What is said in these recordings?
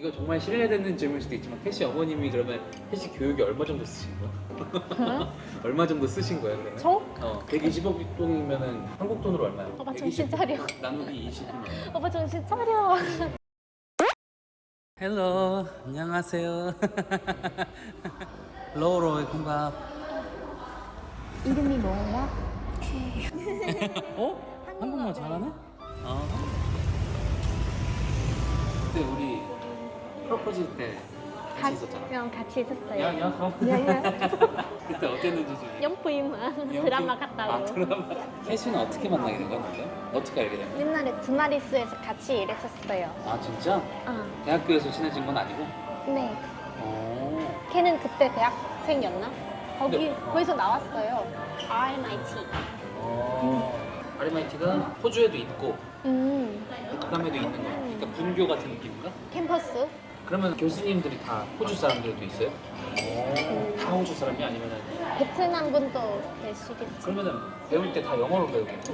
이거 정말 실례되는 질문일 수도 있지만 캐시 어머님이 그러면 캐시 교육에 얼마 정도 쓰신 거야? 얼마 정도 쓰신 거예요 그러면? 저? 120억 돈이면은 한국 돈으로 얼마예요? 오빠 정신 차려. 나누기 20이면. 오빠 정신 차려. 헬로 안녕하세요. 로로의 공감. 이름이 뭐예요? 한국말 잘하네? 그때 우리 프로포즈 때 같이 있었잖아. 그냥 같이 있었어요. 야, 야야. 그때 어땠는지 좀. 영프임 드라마 같다고. 드라마. 캐시는 어떻게 만나게 된 거야, 근데? 어떻게 알게 된 거야? 옛날에 두마리스에서 같이 일했었어요. 아, 진짜? 어. 대학교에서 친해진 건 아니고? 네. 어. 걔는 그때 대학생이었나? 근데, 거기서 나왔어요. RMIT. RMIT가 호주에도 있고 음. 북한에도 있는 거야. 그러니까 분교 같은 느낌인가? 캠퍼스. 그러면 교수님들이 다 호주 사람들도 있어요? 다 호주 사람이 아니면은 베트남 분도 계시겠지. 그러면은 배울 때 다 영어로 배우겠죠?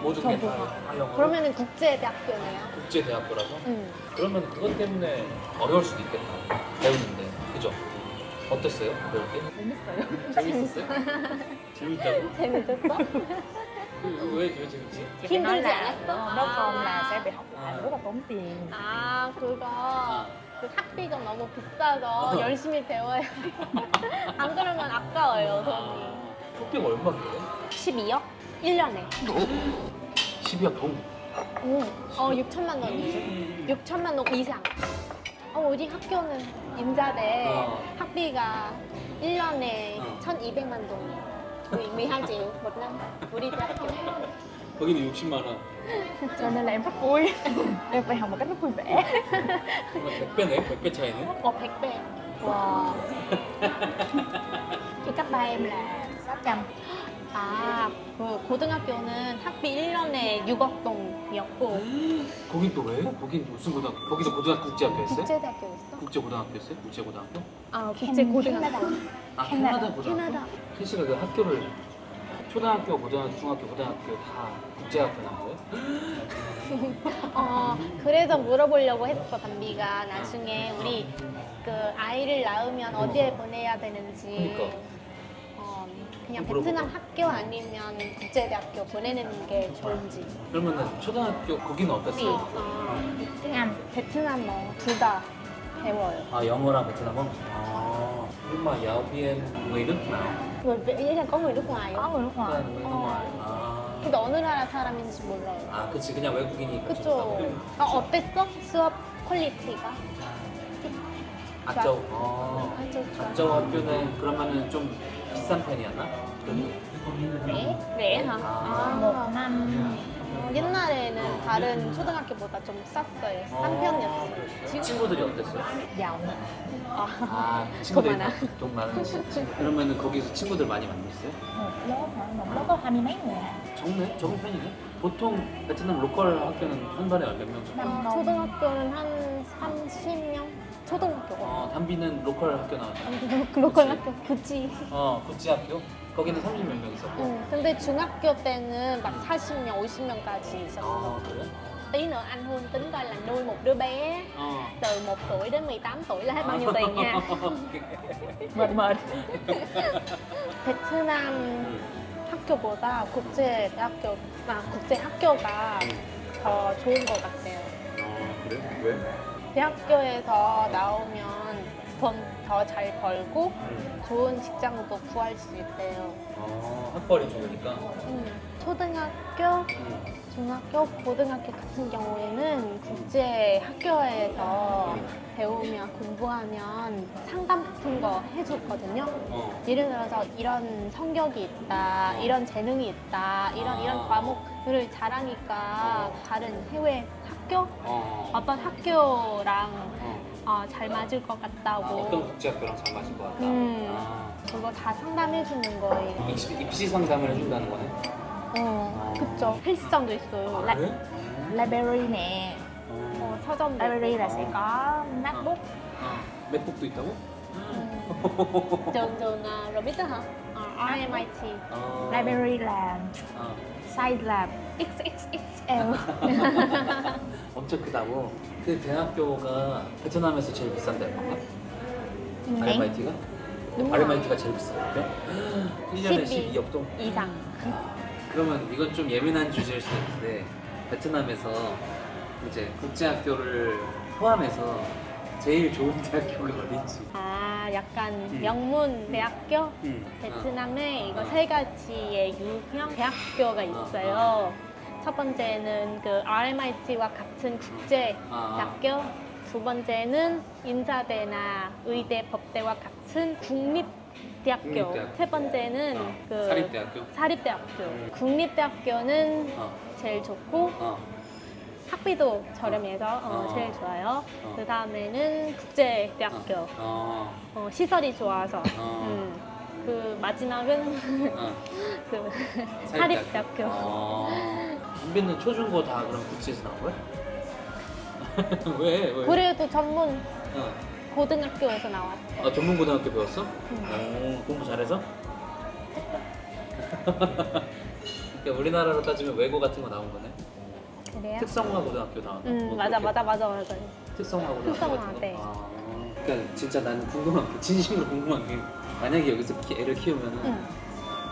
모든 게 다 영어로? 그러면은 국제대학교네요. 국제대학교라서? 응. 그러면 그것 때문에 어려울 수도 있겠다. 배우는데. 그죠? 어땠어요? 배울 때? 재밌어요. 재밌었어요? 재밌다고? 재밌었어? 왜 재밌지? 힘들지 않았어? Nếu không là sẽ bị học lại rất là tốn tiền. 아, 그거. 그 학비가 너무 비싸서 열심히 배워야 돼. 안 그러면 아까워요, 돈이. 학비가 얼마인데요? 12억? 1년에. 12억 돈. 6천만 원. 6천만 원 이상. 우리 학교는 인자대 학비가 1년에 1,200만 동. 12 triệu một năm. 우리 대학교. 거기는 60만 원. Cho nên là em rất vui. Em phải học một cách rất vui vẻ. 정말 100배네? 100배 차이네? 100배. Wow. Thì cấp 3 em là 600. 아, 그 고등학교는 학비 1년에 6억 동이었고 거긴 또 왜? 거긴 무슨 고등학교? 거기도 고등학교 국제학교였어요? 국제대학교였어? 국제고등학교였어요? 국제고등학교? 아, 국제고등학교. 아, 캐나다 고등학교? 캐나다. 캐시가 그 학교를 초등학교, 고등학교, 중학교, 고등학교 다 국제학교 나온 거예요? 그래서 물어보려고 했어, 담비가. 나중에 우리 그 아이를 낳으면 어디에 보내야 되는지. 그러니까. 그냥 물어보고. 베트남 학교 아니면 국제대학교 보내는 게 좋은지. 그러면은 초등학교 거기는 어땠어요? Tiếng Anh. 베트남어 둘 다 배워요. 아, 영어랑 베트남어? 아, nhưng mà giáo viên người nước nào? ý là có người nước ngoài Có không? người nước ngoài. người nước ngoài. 아, 근데 어느 나라 사람인지 몰라요. 아, 그치 그냥 외국인이니까. 그쵸? 어땠어? 수업 퀄리티가? 아쩌. 아주 좋아. 아쩌 학교는 그러면은 좀 비싼 편이었나? 네? 네? Một năm. 옛날에는 다른 초등학교보다 좀 쌌어요. 싼 편이었어요. 지금 친구들이 어땠어요? Giàu. 아, 친구들이 많아. 돈 많은 친구. 그러면은 거기서 친구들 많이 만났어요? Một lớp có 20 mấy người. 적네? 적은 편이네? 보통 베트남 로컬 학교는 한 반에 몇 명 정도? 초등학교는 한 30명? 초등학교가. 담비는 로컬 학교 나왔잖아. 로컬 학교 굳이. 구찌 학교? 거기는 30몇 명 있었고. 근데 중학교 때는 막 40명, 50명까지 있었어. 그래? Tí nữa anh Hương tính coi là nuôi một đứa bé từ 1 tuổi đến 18 tuổi là hết bao nhiêu tiền nha. Mệt mệt. 베트남 학교보다 국제 학교가 더 좋은 것 같아요. 그래? 왜? 대학교에서 나오면 돈 더 잘 벌고 좋은 직장도 구할 수 있대요. 학벌이 좋으니까. 초등학교, 중학교, 고등학교 같은 경우에는 국제 학교에서 배우면 공부하면 상담 같은 거 해줬거든요. 예를 들어서 이런 성격이 있다, 이런 재능이 있다, 이런 과목을 잘하니까 다른 해외 학교? 어떤 학교랑 잘 맞을 것 같다고. 어떤 국제학교랑 잘 맞을 것 같다. 그거 다 상담해 주는 거예요. 입시 상담을 해준다는 거네. 그쵸. 헬스장도 있어요. 그래? Library nè. 서점도 Library 있고. là sẽ có MacBook. 맥북도 있다고? trường rồi biết đó hả? RMIT. Library là size là XXXL. 엄청 크다고. 그 대학교가 베트남에서 제일 비싼 대학교인가? RMIT가? đúng rồi. RMIT가 제일 비싼 학교? 1년에 12. 12억 동? 이상. 그러면 이건 좀 예민한 주제일 수도 있는데 베트남에서 이제 국제학교를 포함해서 제일 좋은 대학교가 어디지? 아, 약간 명문 대학교? 베트남에 이거 세 가지의 유형 대학교가 있어요. 첫 번째는 그 RMIT와 같은 국제 대학교. 두 번째는 인사대나 의대, 법대와 같은 국립대학교. 국립대학교. 세 번째는 그 사립대학교? 사립대학교. 국립대학교는 제일 좋고 학비도 저렴해서 제일 좋아요. 그 다음에는 국제대학교. 시설이 좋아서. 그 마지막은 그 사립대학교. 선배는 초중고 다 그럼 국제에서 나온 거야? 왜? 그래도 전문 고등학교에서 나왔어. 아, 전문 고등학교 배웠어? 공부 잘해서? 그러니까 우리나라로 따지면 외고 같은 거 나온 거네. 그래요? 특성화 고등학교 나왔나? 뭐 맞아. 특성화 고등학교 특성화, 같은 거? 네. 그러니까 진짜 나는 궁금한 게 진심으로 궁금한 게 만약에 여기서 애를 키우면은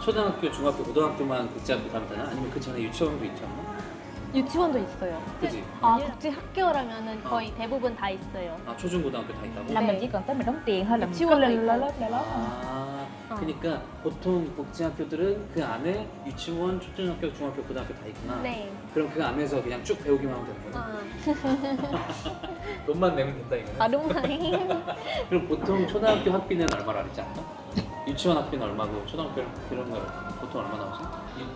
초등학교, 중학교, 고등학교만 국제학교 가면 되나? 아니면 그 전에 유치원도 있지 않나? 유치원도 있어요. 그지? 아, 국제학교라면은 거의 대부분 다 있어요. 아, 초중 고등학교 다 있다고? Là mình chỉ cần tới mình đóng tiền thôi là mình Chiêu lên rồi. lên lớp lên lớp. 아, 그러니까 보통 국제학교들은 그 안에 유치원, 초등학교, 중학교, 고등학교 다 있구나. 네. 그럼 그 안에서 그냥 쭉 배우기만 하면 되는 거야? 돈만 내면 된다 이거네. 아, đúng rồi. 그럼 보통 초등학교 학비는 얼마라 그랬지 않나? 유치원 학비는 얼마고 초등학교 이런 거 보통 얼마 나오지?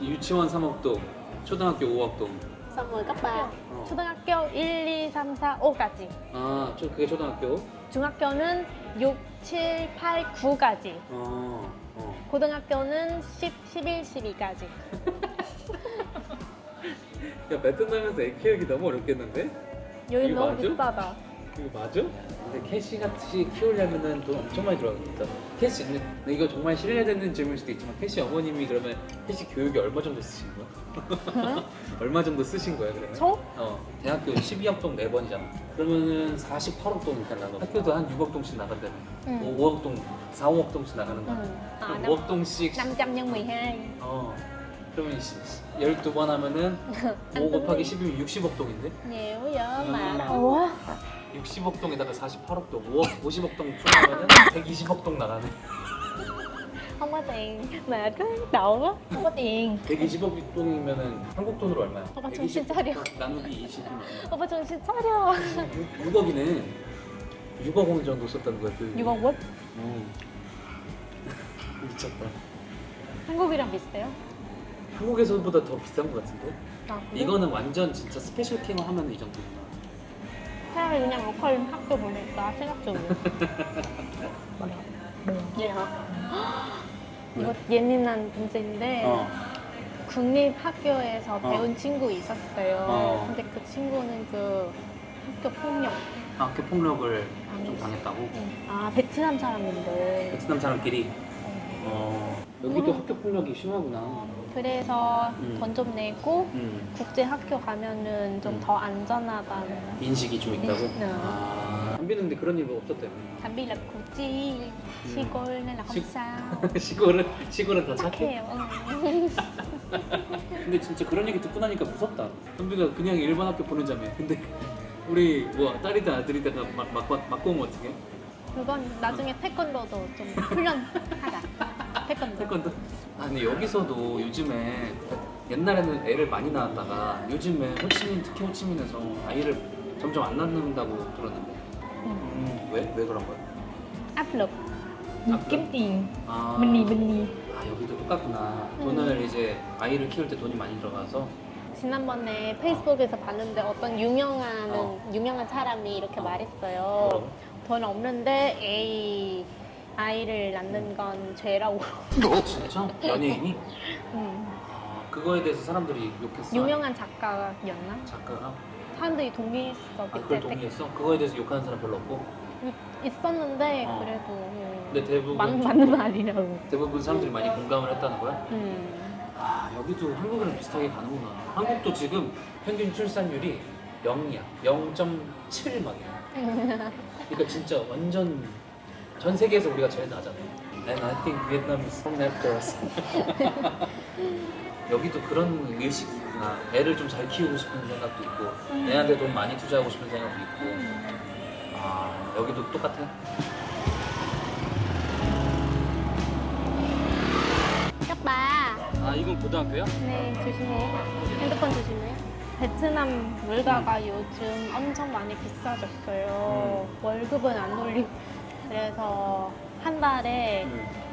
유치원 3억 동, 초등학교 5억 동. Xong rồi cấp 3. 초등학교 1, 2, 3, 4, 5까지. 아, 그게 초등학교? 중학교는 6, 7, 8, 9까지. 어. 고등학교는 10, 11, 12까지. 야, 베트남에서 애 키우기 너무 어렵겠는데? 여기 이거 너무 맞아? 비싸다. 이거 맞아? 근데 캐시같이 키우려면은 돈 엄청 많이 들어가겠다. 캐시, 근데 이거 정말 실례되는 질문일 수도 있지만 캐시 어머님이 그러면 캐시 교육에 얼마 정도 쓰신 거야? 얼마 정도 쓰신 거야 그러면? 저? 대학교 12억 동 4번이잖아. 그러면은 48억 동이니까 나가. 학교도 한 6억 동씩 나간다며. 5억 동, 4, 5억 동씩 나가는 거야. 그럼 5억 동씩. 500 nhân 12. 그러면 12번 하면은 5 곱하기 10이면 60억 동인데? Nhiều vậy mà. Ủa? 60억 동에다가 48억 동, 5억, 50억 동 풀어하면은 120억 동 나가네. Không có tiền mà cứ đậu á. Không có tiền. 120억 동이면은 한국 돈으로 얼마야? 오빠 정신 차려. 나누기 20이면 오빠 정신 차려. 6억이네. 6억 원 정도 썼다는 거야. 그. 6억 quýt. 미쳤다. 한국이랑 비슷해요? 한국에서보다 더 비싼 것 같은데? 아, 그래? 이거는 완전 진짜 스페셜 케어 하면 이 정도구나. 차라리 그냥 로컬 학교 보낼까 생각 중이에요. 예. 이거 예민한 문제인데 국립 학교에서 배운 친구 있었어요. 근데 그 친구는 그 학교 폭력. 학교 폭력을 좀 당했다고? 아, 베트남 사람인데. 베트남 사람끼리? 여기도 학교 폭력이 심하구나. 그래서 돈 좀 내고 국제 학교 가면은 좀 더 안전하다는. 인식이 좀 있다고? 네. 한비는 근데 그런 일 없었다며. Thằng Bi là Củ Chi, 시골 nên là không sao. 시골은 더 착해? 착해요. 근데 진짜 그런 얘기 듣고 나니까 무섭다. 한비가 그냥 일반 학교 보내자며. 근데 우리 뭐 딸이다 아들이다가 맞고 오면 어떡해? 그건 나중에 태권도도 좀 훈련하자. 태권도. 태권도? 아 근데 여기서도 요즘에 옛날에는 애를 많이 낳았다가 요즘에 호치민 특히 호치민에서 아이를 점점 안 낳는다고 들었는데 왜? 왜 그런 거야? áp lực. Kiếm tiền. 아, Mình 아 여기도 똑같구나. 돈을 이제 아이를 키울 때 돈이 많이 들어가서 지난번에 페이스북에서 봤는데 어떤 유명한 사람이 이렇게 말했어요. 뭐라고? 돈 없는데 아이를 낳는 건 죄라고. 진짜? 연예인이? 그거에 대해서 사람들이 욕했어? 유명한 작가였나? 작가가? 사람들이 동의했어. 아 그걸 동의했어? 그거에 대해서 욕하는 사람 별로 없고? 있었는데 그래도 근데 대부분 맞는 말이라고. 대부분 사람들이 많이 공감을 했다는 거야? 아 여기도 한국이랑 비슷하게 가는구나. 한국도 지금 평균 출산율이 0이야. 0.7 막이야. 그러니까 진짜 완전 전 세계에서 우리가 제일 낮잖아요. And I think Vietnam is from after us. 여기도 그런 의식이 있구나. 애를 좀 잘 키우고 싶은 생각도 있고 애한테 돈 많이 투자하고 싶은 생각도 있고. 아 여기도 똑같아? Các bà. 아 이건 고등학교야? 네, 조심해. 핸드폰 조심해. 베트남 물가가 요즘 엄청 많이 비싸졌어요. 월급은 안 올리고. 그래서 한 달에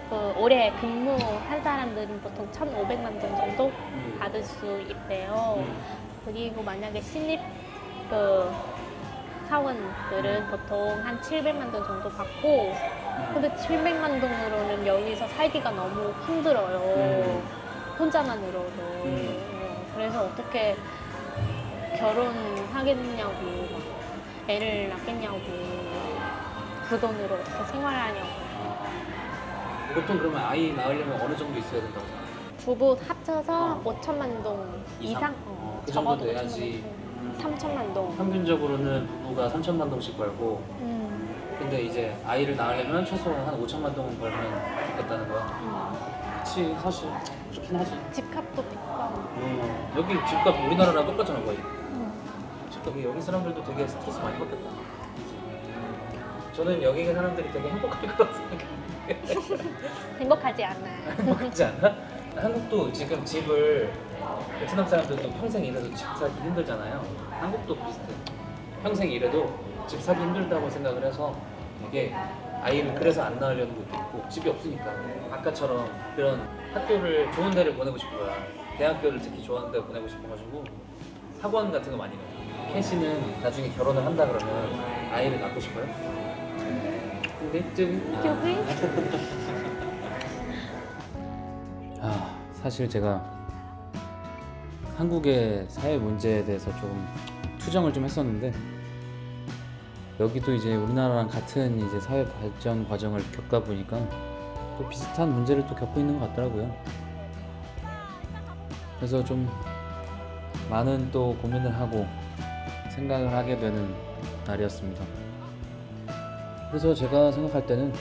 그 올해 근무한 사람들은 보통 1,500만 원 정도 받을 수 있대요. 그리고 만약에 신입 그 사원들은 보통 한 700만 원 정도 받고, 근데 700만 원으로는 여기서 살기가 너무 힘들어요. 혼자만으로도. 그래서 어떻게 결혼하겠냐고, 막 애를 낳겠냐고, 그 돈으로 어떻게 생활하냐고. 보통 그러면 아이 낳으려면 어느 정도 있어야 된다고 생각해? 부부 합쳐서 5천만 동 이상? 그 정도 적어도 돼야지. 3천만 동. 평균적으로는 부부가 3천만 동씩 벌고, 근데 이제 아이를 낳으려면 최소한 한 5천만 동 벌면 좋겠다는 거야. 그치, 사실 그렇긴 하지. 집값도 비싸. 여기 집값 우리나라랑 똑같잖아 거의. 집값이 여기 사람들도 되게 스트레스 많이 받겠다. 저는 여기 사람들이 되게 행복할 거라고 생각해요. 행복하지 않아. 행복하지 않아? 한국도 지금 집을 베트남 사람들도 평생 일해도 집 사기 힘들잖아요. 한국도 비슷해. 평생 일해도 집 사기 힘들다고 생각을 해서 되게 아이를 그래서 안 낳으려는 것도 있고, 집이 없으니까 아까처럼 그런 학교를 좋은 데를 보내고 싶은 거야. 대학교를 특히 좋아하는 데 보내고 싶어가지고 학원 같은 거 많이 가요. 캐시는 나중에 결혼을 한다 그러면 아이를 낳고 싶어요? 근데 좀 사실 제가 한국의 사회 문제에 대해서 조금 투정을 좀 했었는데, 여기도 이제 우리나라랑 같은 이제 사회 발전 과정을 겪다 보니까 또 비슷한 문제를 또 겪고 있는 것 같더라고요. 그래서 좀 많은 또 고민을 하고 생각을 하게 되는 날이었습니다. 그래서 제가 생각할 때는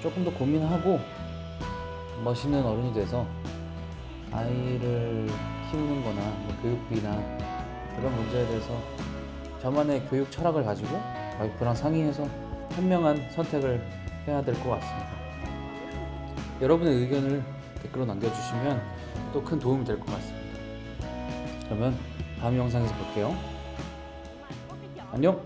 조금 더 고민하고 멋있는 어른이 돼서 아이를 키우는 거나 뭐 교육비나 그런 문제에 대해서 저만의 교육 철학을 가지고 와이프랑 상의해서 현명한 선택을 해야 될 것 같습니다. 여러분의 의견을 댓글로 남겨주시면 또 큰 도움이 될 것 같습니다. 그러면 다음 영상에서 볼게요. 안녕!